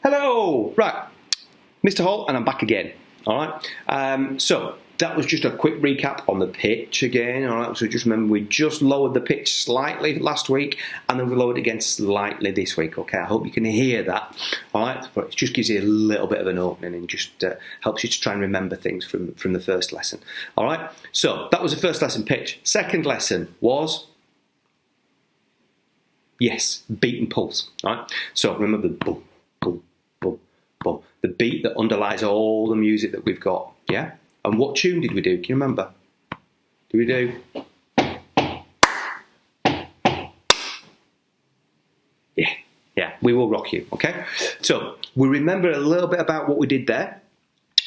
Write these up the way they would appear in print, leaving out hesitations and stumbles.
Hello! Right, Mr Holt, and I'm back again. Alright, so that was just a quick recap on the pitch again. Alright, so just remember we just lowered the pitch slightly last week and then we lowered it again slightly this week. Okay, I hope you can hear that. Alright, but it just gives you a little bit of an opening and just helps you to try and remember things from the first lesson. Alright, so that was the first lesson, pitch. Second lesson was, yes, beat and pulse. Alright, so remember the boom, boom, boom, boom. The beat that underlies all the music that we've got, yeah? And what tune did we do? Can you remember? Did we do? Yeah, We Will Rock You, okay? So, we remember a little bit about what we did there,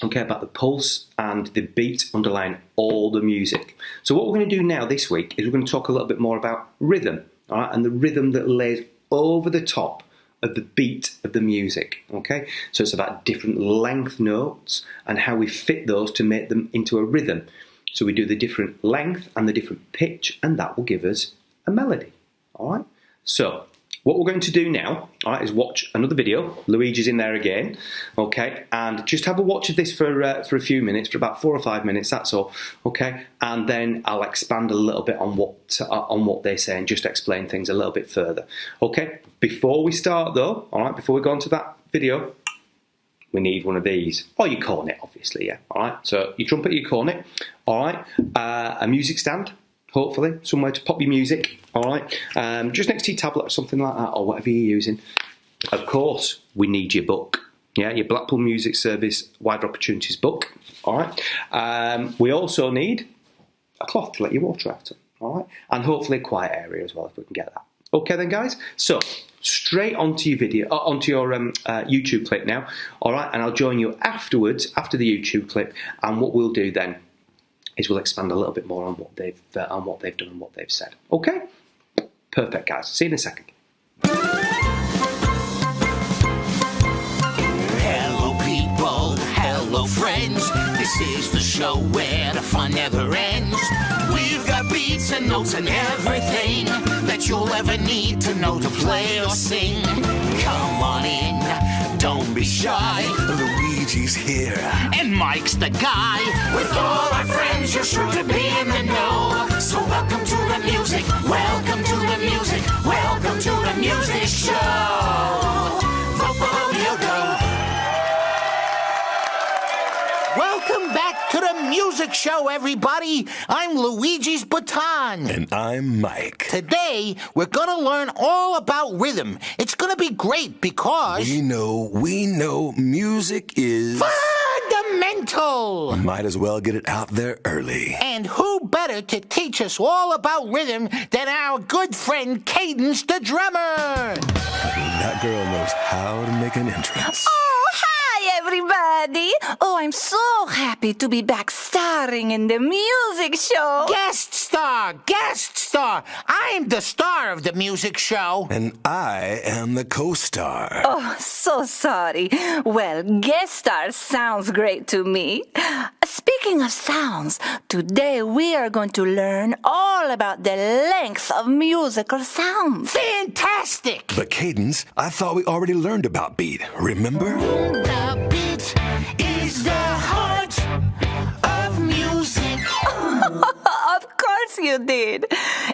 okay, about the pulse and the beat underlying all the music. So what we're going to do now this week is we're going to talk a little bit more about rhythm, all right, and the rhythm that lays over the top of the beat of the music, okay? So it's about different length notes and how we fit those to make them into a rhythm. So we do the different length and the different pitch, and that will give us a melody, all right? So what we're going to do now, all right, is watch another video. Luigi's in there again, okay? And just have a watch of this for a few minutes, for about 4 or 5 minutes, that's all, okay? And then I'll expand a little bit on what they say and just explain things a little bit further, okay? Before we start though, all right, before we go on to that video, we need one of these, or your cornet, obviously, yeah, all right? So your trumpet, your cornet, all right? A music stand, hopefully, somewhere to pop your music, all right? Just next to your tablet or something like that, or whatever you're using. Of course, we need your book, yeah, your Blackpool Music Service Wider Opportunities book, all right? We also need a cloth to let your water out of, all right? And hopefully a quiet area as well, if we can get that. Okay then, guys, so straight onto your video, onto your YouTube clip now, all right? And I'll join you afterwards, after the YouTube clip, and what we'll do then is we'll expand a little bit more on what they've done and what they've said. Okay? Perfect, guys. See you in a second. Hello, people. Hello, friends. This is the show where the fun never ends. We've got beats and notes and everything that you'll ever need to know to play or sing. Come on in. Don't be shy. Luigi's here. And Mike's the guy. With all our friends, you're sure to be in the know. So welcome to the music. Welcome to the music. Welcome to the music show. We'll go. Welcome back to the music show, everybody. I'm Luigi's baton. And I'm Mike. Today, we're going to learn all about rhythm. It's going to be great because We know music is fundamental. Might as well get it out there early. And who better to teach us all about rhythm than our good friend Cadence the drummer? That girl knows how to make an entrance. Oh, hi, everybody. Oh, I'm so happy to be back starring in the music show. Guest star. I'm the star of the music show. And I am the co-star. Oh, so sorry. Well, guest star sounds great to me. Speaking of sounds, today we are going to learn all about the length of musical sounds. Fantastic! But Cadence, I thought we already learned about beat. Remember? The beat is the heart of music. Of course you did.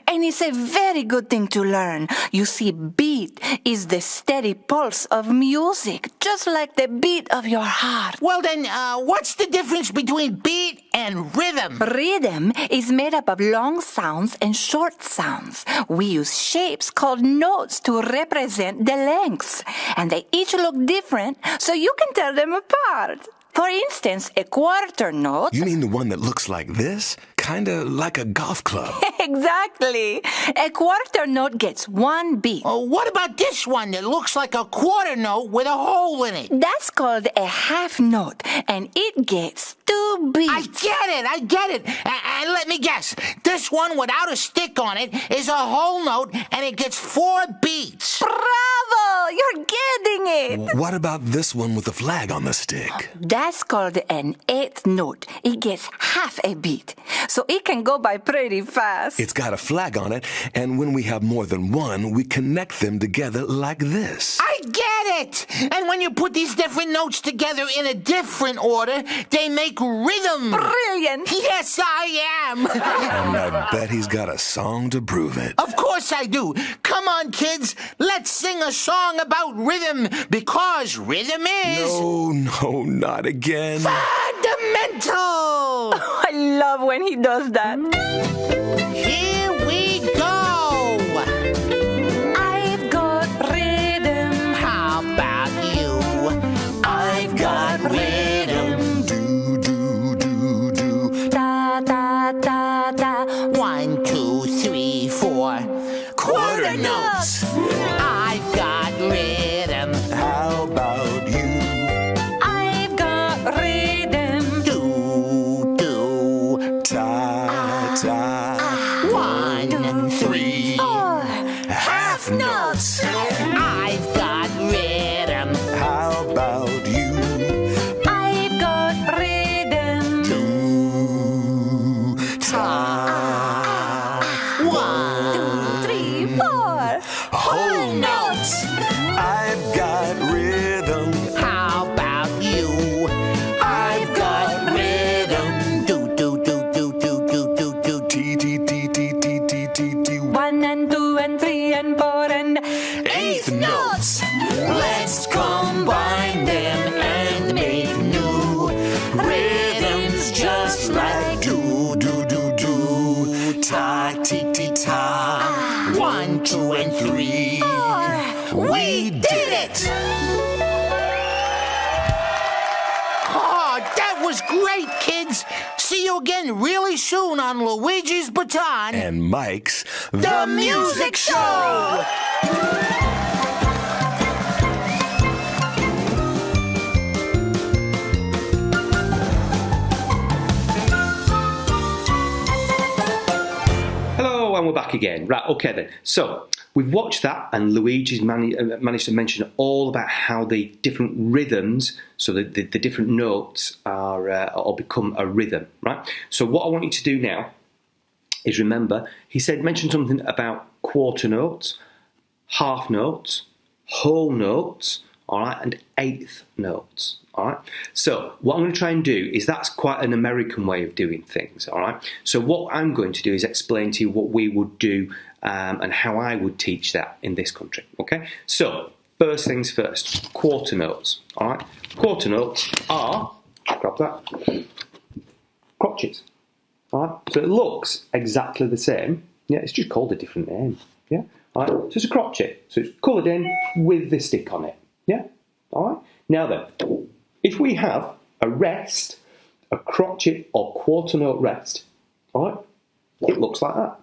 And it's a very good thing to learn. You see, beat is the steady pulse of music, just like the beat of your heart. Well then, what's the difference between beat and rhythm? Rhythm is made up of long sounds and short sounds. We use shapes called notes to represent the lengths, and they each look different, so you can tell them apart. For instance, a quarter note... You mean the one that looks like this? Kinda like a golf club. Exactly. A quarter note gets one beat. What about this one that looks like a quarter note with a hole in it? That's called a half note, and it gets two beats. I get it. And let me guess. This one without a stick on it is a whole note, and it gets 4 beats. Bravo! Bravo! You're getting it! What about this one with the flag on the stick? That's called an eighth note. It gets half a beat, so it can go by pretty fast. It's got a flag on it, and when we have more than one, we connect them together like this. I get it! And when you put these different notes together in a different order, they make rhythm. Brilliant! Yes, I am. And I bet he's got a song to prove it. Of course I do. Come on, kids. Let's sing a song about rhythm, because rhythm is... No, not again. fundamental! I love when he does that. Here we go! I've got rhythm. How about you? I've got rhythm. Do, do, do, do. Da, da, da, da. 1, 2, 3, 4. Quarter notes. I've got rhythm. How about you? I've got rhythm. Do, do. Ta, ta. 1, 3. 4. Half notes. I've got rhythm. How about you? I've got rhythm. Do, Ta. 1. 3, 4. whole Notes. I've got rhythm. How about you? I've got rhythm. Do, do, do, do, do, do, do, do. T, T, T, T, T, T, T, T. 1 and 2 and 3 and 4 and Eighth notes. Let's combine them and make new rhythms just like Do, do, do, do. Ta, ti, ti, ta. 1, 2, and 3. We did it! Oh, that was great, kids! See you again really soon on Luigi's Baton, And Mike's the music show! Hello, and we're back again. Right, okay then. So, we've watched that, and Luigi's managed to mention all about how the different rhythms, so the different notes are or become a rhythm, right? So what I want you to do now is remember, he mentioned something about quarter notes, half notes, whole notes, all right, and eighth notes, all right? So what I'm going to try and do is, that's quite an American way of doing things, all right? So what I'm going to do is explain to you what we would do and how I would teach that in this country, okay? So first things first, quarter notes, all right? Quarter notes are, grab that, crotchets, all right? So it looks exactly the same, yeah, it's just called a different name, yeah? All right, so it's a crotchet, so it's coloured in with the stick on it. Yeah? Alright? Now then, if we have a rest, a crotchet or quarter note rest, alright, it looks like that.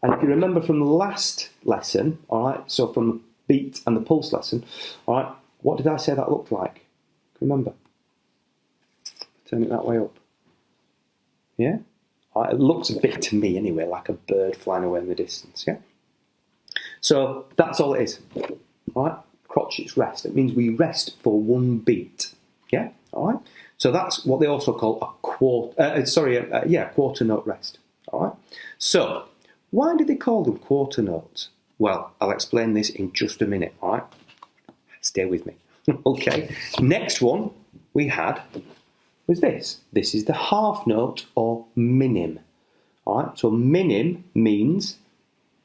And if you remember from the last lesson, alright, so from the beat and the pulse lesson, alright, what did I say that looked like? Remember? Turn it that way up. Yeah? Alright, it looks a bit to me anyway, like a bird flying away in the distance, yeah? So that's all it is. Alright? Crotchets rest. It means we rest for one beat. Yeah? Alright? So that's what they also call a quarter note rest. Alright? So, why do they call them quarter notes? Well, I'll explain this in just a minute, alright? Stay with me. Okay. Next one we had was this. This is the half note or minim. Alright? So minim means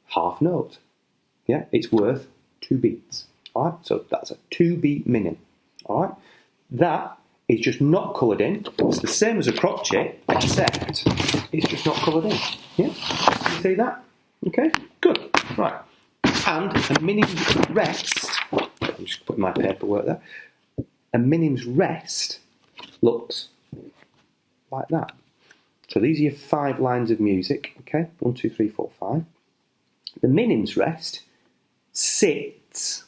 half note. Yeah? It's worth 2 beats. Alright, so that's a 2-beat minim. Alright, that is just not coloured in. It's the same as a crotchet, except it's just not coloured in. Yeah, you see that? Okay, good. Right, and a minim's rest. I'm just putting my paperwork there. A minim's rest looks like that. So these are your 5 lines of music. Okay, 1, 2, 3, 4, 5. The minim's rest sits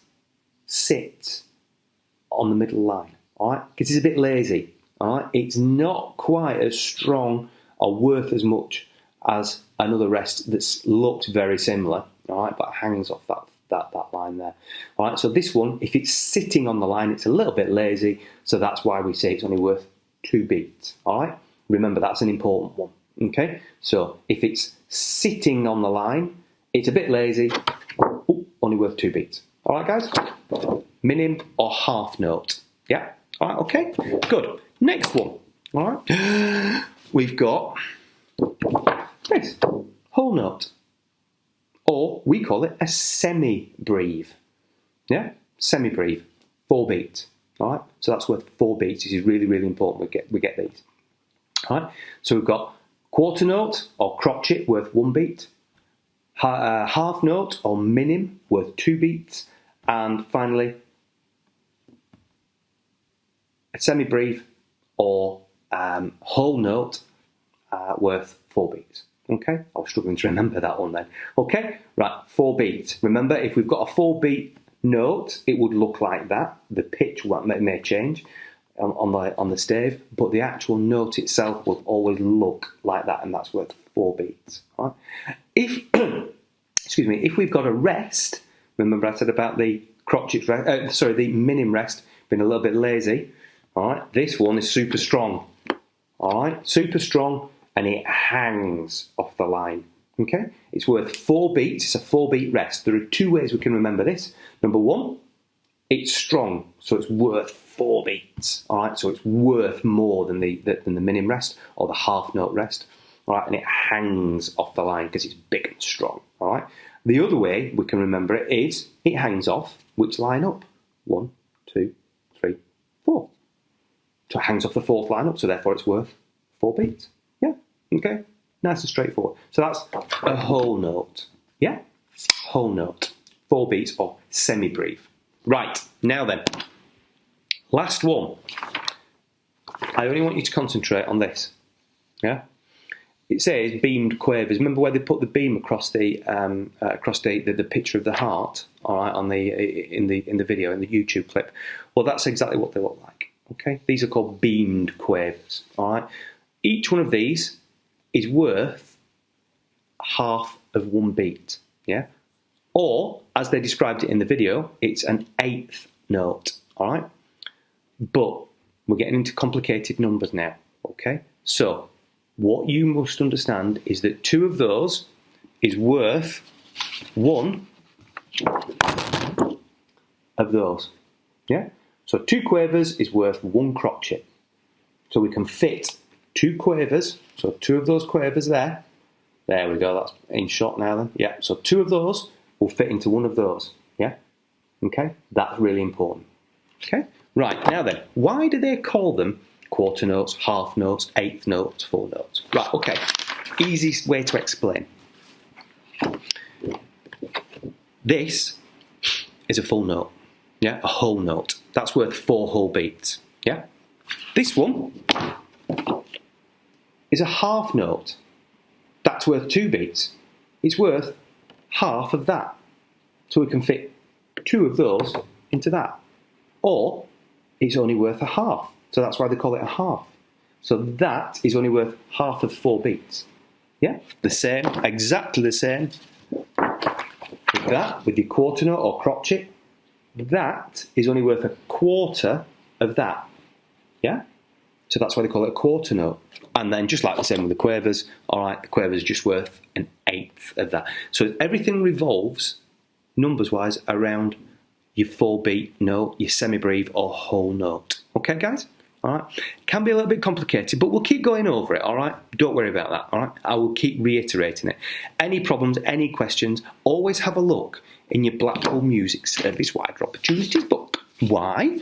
on the middle line, all right? Because it's a bit lazy, all right? It's not quite as strong or worth as much as another rest that looks very similar, all right, but hangs off that line. line there. All right, so this one, if it's sitting on the line, it's a little bit lazy, so that's why we say it's only worth 2 beats. All right, remember that's an important one. Okay, so if it's sitting on the line, it's a bit lazy, only worth 2 beats. All right, guys, minim or half note. Yeah, all right, okay, good. Next one. All right, we've got this whole note, or we call it a semi-breve. Yeah, semi-breve, 4 beats. All right, so that's worth 4 beats. This is really, really important. We get these. All right, so we've got quarter note or crotchet worth 1 beat, half note or minim worth 2 beats, and finally a semi-breve or whole note worth 4 beats. Okay, I was struggling to remember that one then. Okay, right, 4 beats. Remember, if we've got a 4 beat note, it would look like that. The pitch may change on the stave, but the actual note itself will always look like that, and that's worth 4 beats. Right? If if we've got a rest, remember I said about the crotchet rest, the minim rest being a little bit lazy. All right, this one is super strong. All right, super strong, and it hangs off the line. Okay, it's worth 4 beats. It's a 4 beat rest. There are 2 ways we can remember this. Number 1, it's strong, so it's worth 4 beats. All right, so it's worth more than the minim rest or the half note rest. All right, and it hangs off the line because it's big and strong. All right. The other way we can remember it is it hangs off which line up? 1, 2, 3, 4. So it hangs off the 4th line up, so therefore it's worth 4 beats. Yeah, okay, nice and straightforward. So that's a whole note. Yeah, whole note, 4 beats or semi-breve. Right, now then, last one. I only want you to concentrate on this. Yeah, it says beamed quavers. Remember where they put the beam across the picture of the heart? All right, on in the video, in the YouTube clip. Well, that's exactly what they look like. Okay, these are called beamed quavers. All right, each one of these is worth half of 1 beat. Yeah, or as they described it in the video, it's an 8th note. All right, but we're getting into complicated numbers now. Okay, so what you must understand is that 2 of those is worth 1 of those. Yeah. So 2 quavers is worth 1 crotchet. So we can fit 2 quavers, so 2 of those quavers there. There we go, that's in shot now then. Yeah, so 2 of those will fit into 1 of those. Yeah? Okay, that's really important. Okay, right, now then, why do they call them quarter notes, half notes, 8th notes, 4 notes? Right, okay, easiest way to explain. This is a full note. Yeah, a whole note. That's worth 4 whole beats. Yeah? This one is a half note. That's worth 2 beats. It's worth half of that. So we can fit 2 of those into that. Or it's only worth a half. So that's why they call it a half. So that is only worth half of 4 beats. Yeah? The same, exactly the same with that, with your quarter note or crotchet. That is only worth a quarter of that. Yeah? So that's why they call it a quarter note. And then just like the same with the quavers, all right, the quavers are just worth an 8th of that. So everything revolves, numbers-wise, around your 4 beat note, your semi-breve or whole note. Okay, guys? All right? Can be a little bit complicated, but we'll keep going over it, all right? Don't worry about that, all right? I will keep reiterating it. Any problems, any questions, always have a look in your Blackpool Music Service Wider Opportunities book. Why?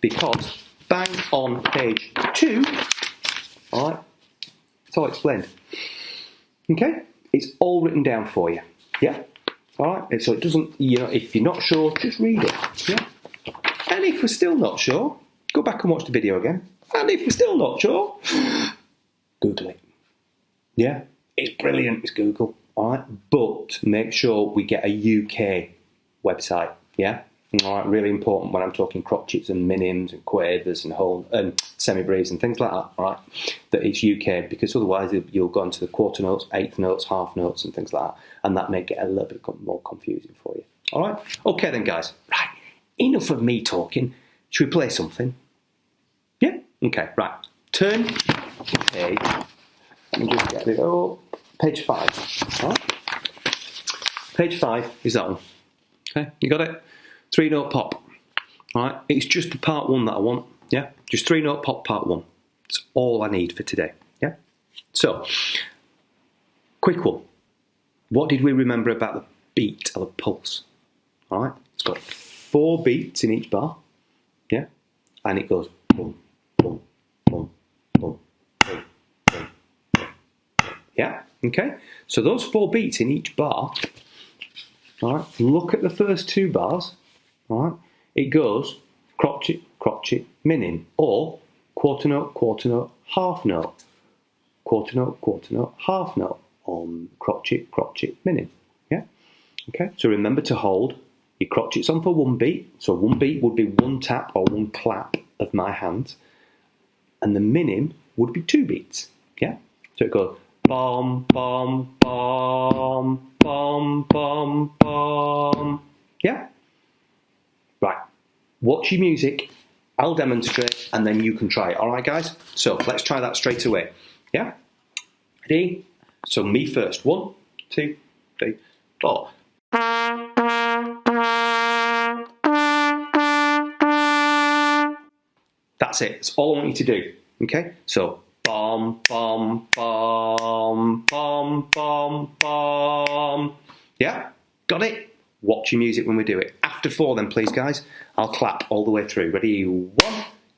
Because bang on page 2, all right, it's all explained. Okay? It's all written down for you. Yeah? All right? So it doesn't, if you're not sure, just read it. Yeah? And if we're still not sure, go back and watch the video again. And if you're still not sure, Google it. Yeah? It's brilliant, it's Google. All right? But make sure we get a UK website. Yeah? All right, really important when I'm talking crotchets and minims and quavers and whole and semi-breves and things like that. All right, that it's UK, because otherwise you'll go into the quarter notes, eighth notes, half notes, and things like that, and that may get a little bit more confusing for you. All right, okay then, guys. Right, enough of me talking. Should we play something? Yeah. Okay. Right. Turn the page. Let me just get it. Oh, page 5. All right. Page 5 is that one. Okay, you got it? 3-note pop. All right, it's just the part 1 that I want. Yeah, just 3-note pop part 1. That's all I need for today. Yeah. So, quick one. What did we remember about the beat or the pulse? All right, it's got 4 beats in each bar. Yeah, and it goes boom, boom, boom, boom, boom, boom, boom. Yeah. Okay. So those 4 beats in each bar. All right, look at the first 2 bars. All right, it goes crotchet, crotchet, minim, or quarter note, half note, quarter note, half note, on crotchet, crotchet, minim. Yeah, okay. So remember to hold your crotchets on for 1 beat. So 1 beat would be 1 tap or 1 clap of my hands, and the minim would be 2 beats. Yeah, so it goes bom, bom, bom, bom, bom, bom. Yeah. Right. Watch your music. I'll demonstrate, and then you can try it. All right, guys? So let's try that straight away. Yeah? Ready? So me first. 1, 2, 3, 4. That's it. That's all I want you to do. Okay? So bom, bom, bom, bom, bom, bom. Yeah? Got it? Watch your music when we do it. After 4 then, please, guys. I'll clap all the way through. Ready? 1,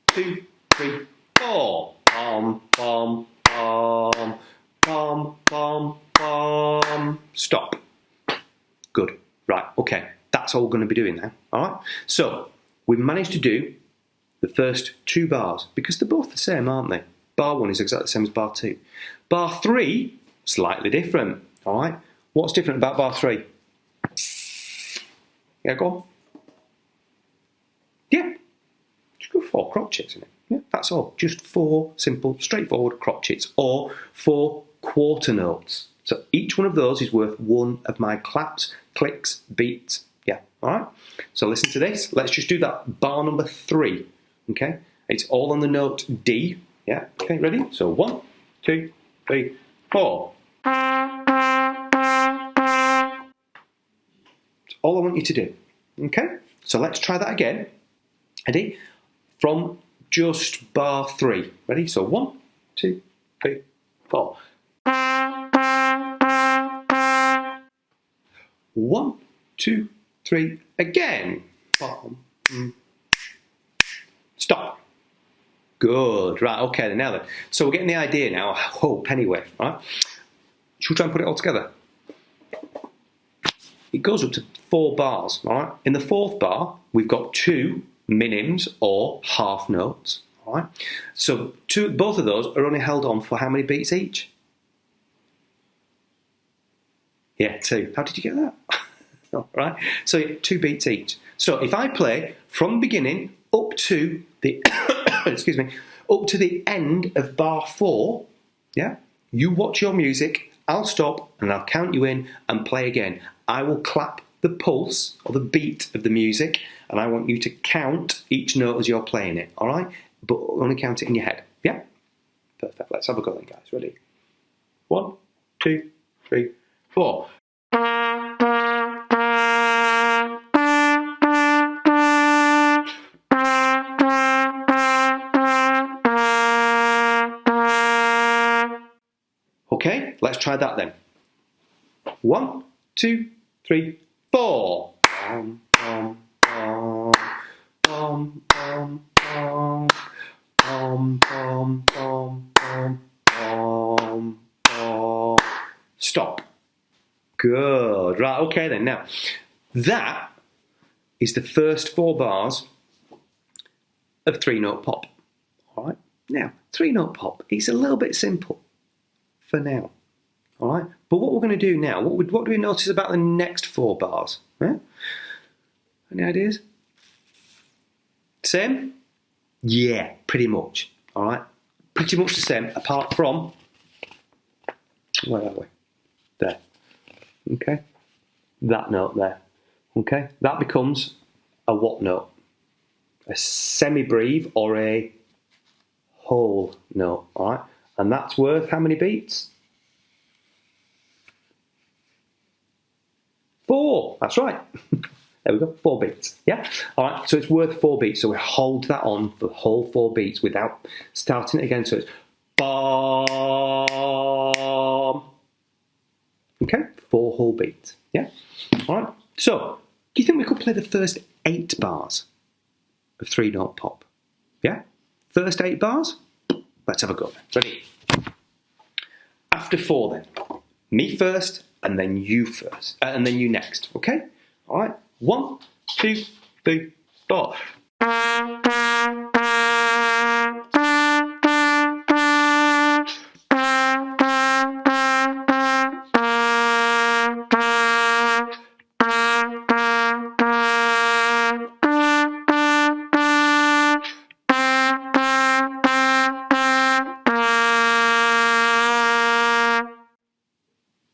2, 3, 4. Bom, bom, bom, bom, bom, bom. Stop. Good. Right, okay. That's all we're going to be doing now. All right? So, we've managed to do the first 2 bars, because they're both the same, aren't they? Bar 1 is exactly the same as bar 2. Bar 3, slightly different. All right? What's different about bar 3? Yeah, go on. Yeah, just go 4 crotchets in it. Yeah, that's all. Just 4 simple, straightforward crotchets, or 4 quarter notes. So each one of those is worth 1 of my claps, clicks, beats. Yeah, all right? So listen to this. Let's just do that. Bar number 3, okay? It's all on the note D. Yeah, okay, ready? So 1, 2, 3, 4. All I want you to do. Okay? So let's try that again. Ready? From just bar 3. Ready? So 1, 2, 3, 4. 1, 2, 3, again. Stop. Good. Right, okay, now then. So we're getting the idea now, I hope, anyway. All right? Should we try and put it all together? It goes up to 4 bars, all right? In the 4th bar, we've got 2 minims or half notes, all right? So both of those are only held on for how many beats each? Yeah, 2. How did you get that? All right, so 2 beats each. So if I play from beginning up to the excuse me, up to the end of bar 4, yeah, you watch your music, I'll stop and I'll count you in and play again. I will clap the pulse or the beat of the music, and I want you to count each note as you're playing it, all right? But only count it in your head, yeah? Perfect. Let's have a go then, guys. Ready? 1, 2, 3, 4. Okay, let's try that then. 1, 2, 3, 4. Bum, bum, bum, bum, bum, bum, bum, bum, bum, bum, bum, bum. Stop. Good. Right, okay then. Now, that is the first 4 bars of 3-note pop. All right? Now, 3-note pop is a little bit simple for now. All right? But what we're going to do now, what do we notice about the next 4 bars? Yeah? Any ideas? Same? Yeah, pretty much. All right, pretty much the same, apart from, where are we? There. Okay, that note there. Okay, that becomes a what note? A semi-breve or a whole note. All right, and that's worth how many beats? 4. That's right. There we go, 4 beats. Yeah? All right, so it's worth 4 beats. So we hold that on for the whole 4 beats without starting it again. So it's bom. Okay, 4 whole beats. Yeah? All right, so do you think we could play the first 8 bars of 3-note pop? Yeah? First 8 bars? Let's have a go. Ready? After 4 then. Me first, and then you first. And then you next, okay? All right? 1, 2, 3, 4.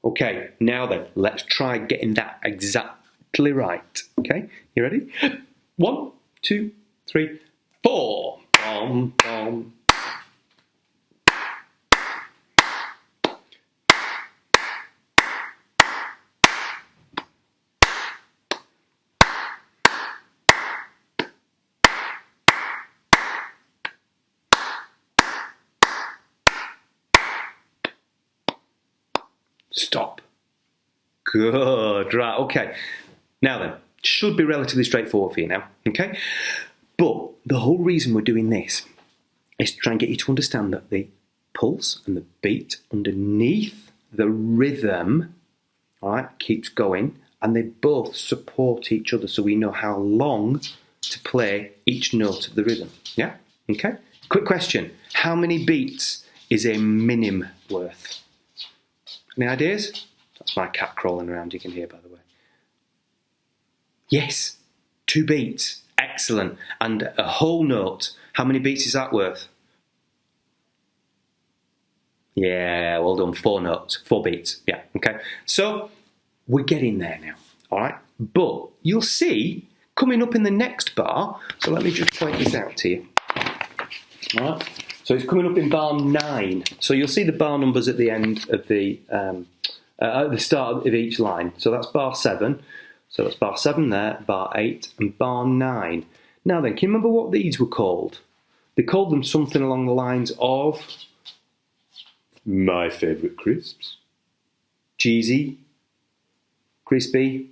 Okay, now then, let's try getting that exactly right. Okay, you ready? 1, 2, 3, 4. Bom, bom. Stop. Good. Right, okay. Now then, should be relatively straightforward for you now, okay? But the whole reason we're doing this is to try and get you to understand that the pulse and the beat underneath the rhythm, all right, keeps going, and they both support each other so we know how long to play each note of the rhythm. Yeah? Okay? Quick question. How many beats is a minim worth? Any ideas? That's my cat crawling around, you can hear, by the way. Yes, 2 beats. Excellent. And a whole note, how many beats is that worth? Yeah, well done. 4 notes, 4 beats. Yeah, okay. So we're getting there now, all right? But you'll see coming up in the next bar, so let me just point this out to you. All right? So it's coming up in bar 9. So you'll see the bar numbers at the end of at the start of each line. So that's bar 7. So that's bar 7 there, bar 8, and bar 9. Now then, can you remember what these were called? They called them something along the lines of my favourite crisps, cheesy, crispy,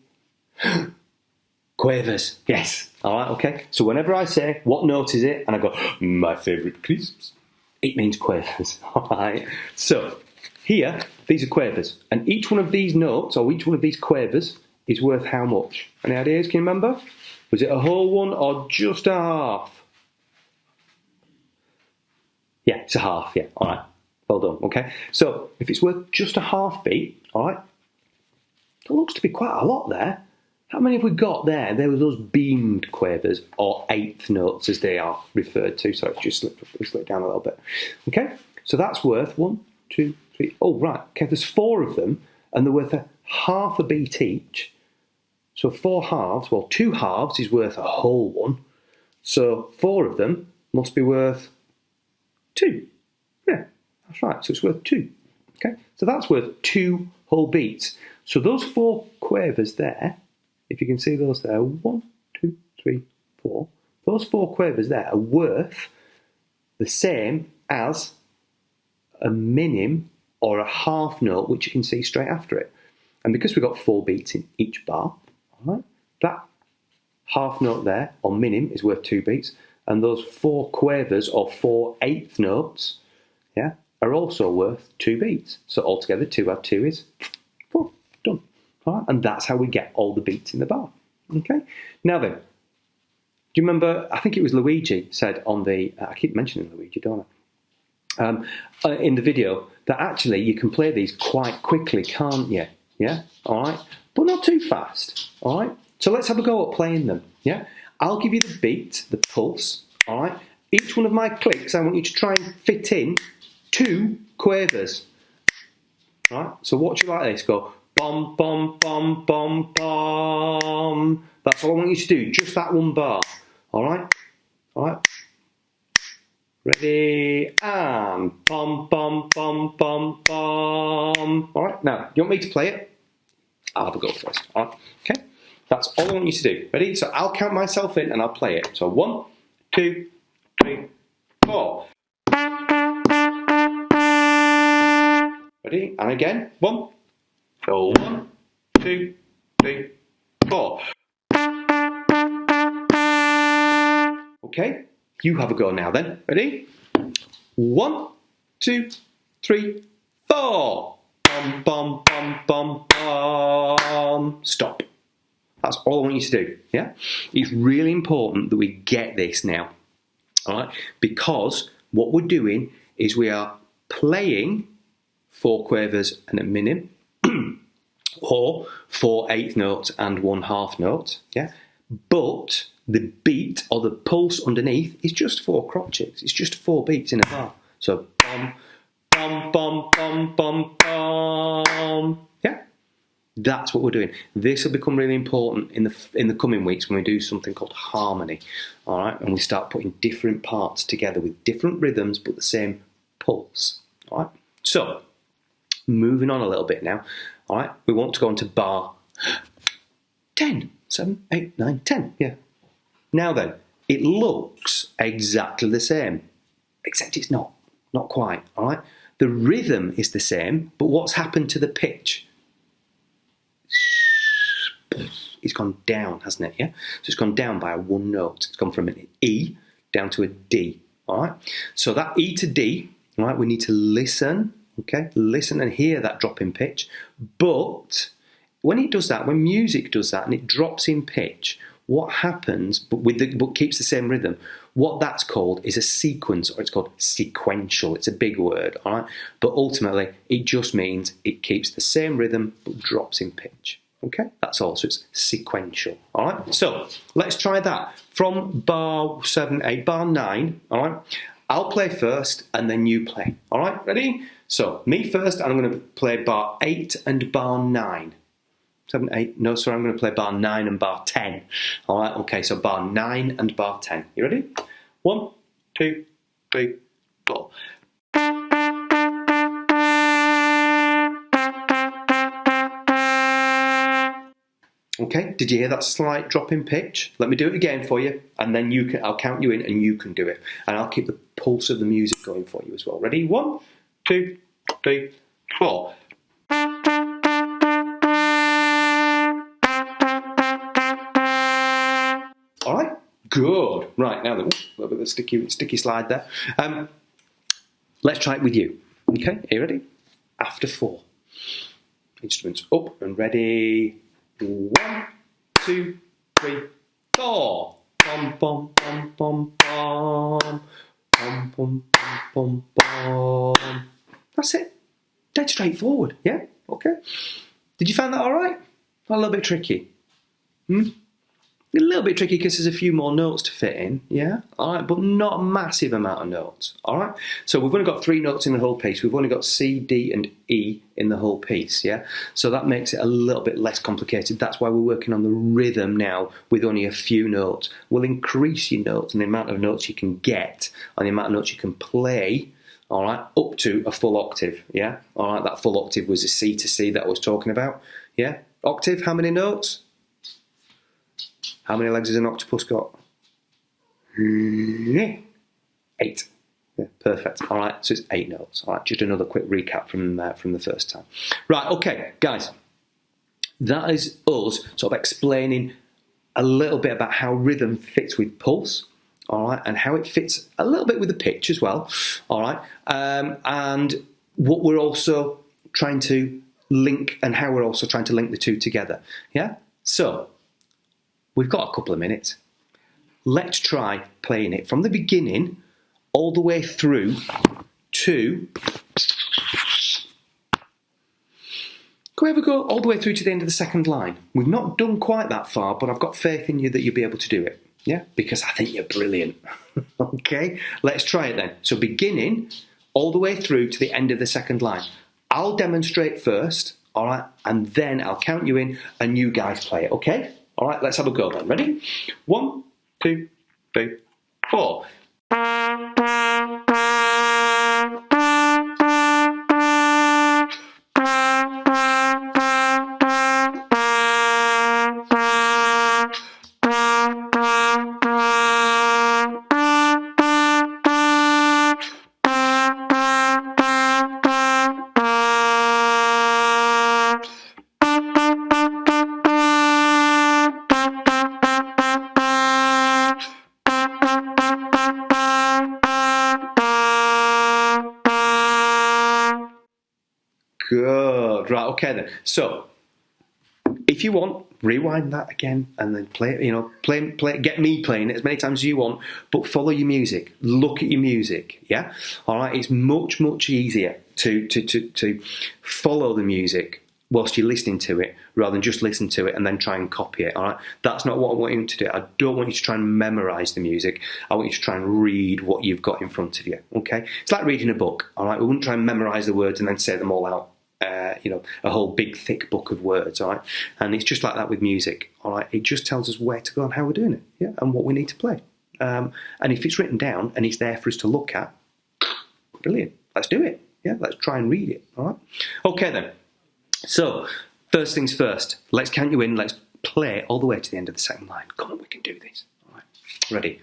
quavers. Yes. All right, okay. So whenever I say, what note is it? And I go, my favourite crisps, it means quavers. All right. So here, these are quavers. And each one of these notes, or each one of these quavers, is worth how much? Any ideas? Can you remember? Was it a whole one or just a half? Yeah, it's a half. Yeah, all right. Well done. Okay. So if it's worth just a half beat, all right, that looks to be quite a lot there. How many have we got there? There were those beamed quavers, or 8th notes as they are referred to. So it's just slip down a little bit. Okay. So that's worth 1, 2, 3. Oh, right. Okay. There's 4 of them, and they're worth a half a beat each. So 4 halves, well, 2 halves is worth a whole one. So 4 of them must be worth 2. Yeah, that's right. So it's worth 2. Okay, so that's worth 2 whole beats. So those 4 quavers there, if you can see those there, 1, 2, 3, 4. Those 4 quavers there are worth the same as a minim or a half note, which you can see straight after it. And because we've got 4 beats in each bar, all right, that half note there, or minim, is worth 2 beats. And those 4 quavers, or 4 8th notes, yeah, are also worth 2 beats. So altogether, 2 add 2 is 4. Done. All right, and that's how we get all the beats in the bar. Okay. Now then, do you remember, I think it was Luigi said on the, I keep mentioning Luigi, don't I? In the video, that actually you can play these quite quickly, can't you? Yeah, all right, but not too fast. All right, so let's have a go at playing them. Yeah, I'll give you the beat, the pulse, all right? Each one of my clicks, I want you to try and fit in 2 quavers, all right? So watch it like this, go bom, bom, bom, bom, bom. That's all I want you to do, just that one bar, all right? All right? Ready, and bom, bom, bom, bom, bom. All right, now, you want me to play it? I'll have a go first, all right? Okay, that's all I want you to do. Ready? So I'll count myself in and I'll play it. So 1, 2, 3, 4. Ready? And again, 1. So 1, 2, 3, 4. Okay, you have a go now then. Ready? 1, 2, 3, 4. Bum, bum, bum, bum, bum. Stop. That's all I want you to do, yeah? It's really important that we get this now, all right? Because what we're doing is we are playing 4 quavers and a minim, or 4 eighth notes and 1 half note, yeah? But the beat or the pulse underneath is just 4 crotchets. It's just 4 beats in a bar. So bum, bum, bum, bum, bum, bum. Yeah? That's what we're doing. This will become really important in the coming weeks when we do something called harmony, all right? And we start putting different parts together with different rhythms but the same pulse, all right? So, moving on a little bit now, all right? We want to go on to bar 10, 7, 8, 9, 10, yeah. Now then, it looks exactly the same, except it's not quite, all right? The rhythm is the same, but what's happened to the pitch? It's gone down, hasn't it, yeah? So it's gone down by 1 note. It's gone from an E down to a D, all right? So that E to D, all right, we need to listen, okay? Listen and hear that drop in pitch. But when it does that, when music does that and it drops in pitch, what happens, but keeps the same rhythm, what that's called is a sequence, or it's called sequential. It's a big word, all right? But ultimately, it just means it keeps the same rhythm but drops in pitch. Okay, that's all. So it's sequential. All right. So let's try that from bar 7, 8, bar 9. All right. I'll play first, and then you play. All right. Ready? So me first, and I'm going to play bar 8 and bar 9. 7, 8. No, sorry. I'm going to play bar 9 and bar 10. All right. Okay. So bar 9 and bar 10. You ready? 1, 2, 3, 4. Okay, did you hear that slight drop in pitch? Let me do it again for you, and then I'll count you in and you can do it. And I'll keep the pulse of the music going for you as well. Ready? 1, 2, 3, 4. All right, good. Right, now then, a little bit of a sticky slide there. Let's try it with you. Okay, are you ready? After 4. Instruments up and ready. 1, 2, 3, 4. Bum, bum, bum, bum, bum. Bum, bum, bum, bum, bum. That's it. Dead straightforward, yeah? Okay. Did you find that all right? A little bit tricky? A little bit tricky because there's a few more notes to fit in, yeah? All right, but not a massive amount of notes, all right? So we've only got 3 notes in the whole piece. We've only got C, D, and E in the whole piece, yeah? So that makes it a little bit less complicated. That's why we're working on the rhythm now with only a few notes. We'll increase your notes and the amount of notes you can get and the amount of notes you can play, all right, up to a full octave, yeah? All right, that full octave was a C to C that I was talking about, yeah? Octave, how many notes? How many legs has an octopus got? 8. Yeah, perfect. All right, so it's 8 notes. All right, just another quick recap from the first time. Right, okay, guys. That is us sort of explaining a little bit about how rhythm fits with pulse, all right, and how it fits a little bit with the pitch as well, all right, and what we're also trying to link and how we're also trying to link the two together, yeah? So, we've got a couple of minutes. Let's try playing it from the beginning all the way through to... Can we ever go all the way through to the end of the second line? We've not done quite that far, but I've got faith in you that you'll be able to do it. Yeah, because I think you're brilliant. Okay, let's try it then. So beginning all the way through to the end of the second line. I'll demonstrate first, all right, and then I'll count you in and you guys play it, okay? All right, let's have a go then. Ready? 1, 2, 3, 4. Good. Right, okay then. So, if you want, rewind that again and then play it, get me playing it as many times as you want, but follow your music. Look at your music, yeah? All right, it's much, much easier to follow the music whilst you're listening to it rather than just listen to it and then try and copy it, all right? That's not what I want you to do. I don't want you to try and memorise the music. I want you to try and read what you've got in front of you, okay? It's like reading a book, all right? We wouldn't try and memorise the words and then say them all out. A whole big thick book of words, all right? And it's just like that with music, all right? It just tells us where to go and how we're doing it, yeah, and what we need to play. And if it's written down and it's there for us to look at, brilliant. Let's do it, yeah? Let's try and read it, all right? Okay then. So, first things first. Let's count you in. Let's play all the way to the end of the second line. Come on, we can do this. All right. Ready?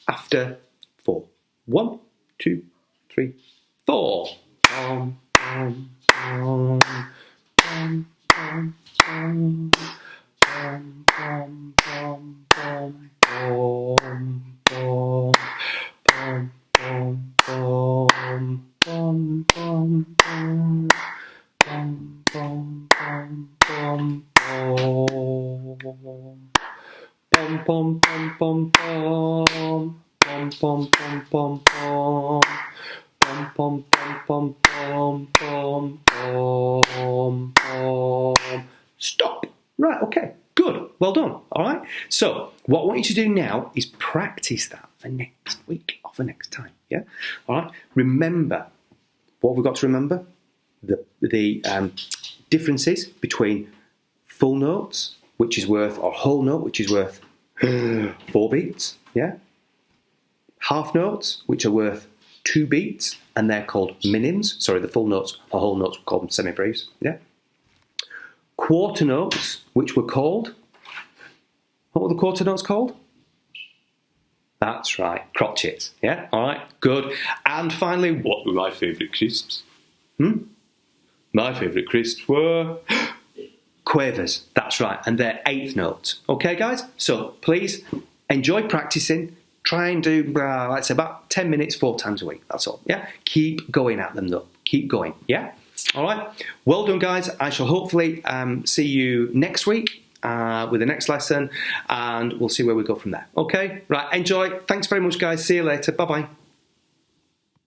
After 4. 1, 2, 3, 4. Stop. Right, okay, good, well done, all right? So, what I want you to do now is practice that for next week or for next time, yeah? All right, remember, what have we got to remember? The differences between full notes, which is worth, or whole note, which is worth 4 beats, yeah? Half notes, which are worth 2 beats, and they're called minims. Sorry, the full notes or whole notes, we call them semi-breves, yeah? Quarter notes, which were called, what were the quarter notes called? That's right, crotchets, yeah? All right, good. And finally, what were my favourite crisps? My favourite crisps were quavers, that's right, and they're 8th notes. Okay, guys? So, please, enjoy practising. Try and do, let's say, about 10 minutes 4 times a week. That's all, yeah? Keep going at them, though. Keep going, yeah? All right? Well done, guys. I shall hopefully see you next week with the next lesson, and we'll see where we go from there. Okay? Right, enjoy. Thanks very much, guys. See you later. Bye-bye.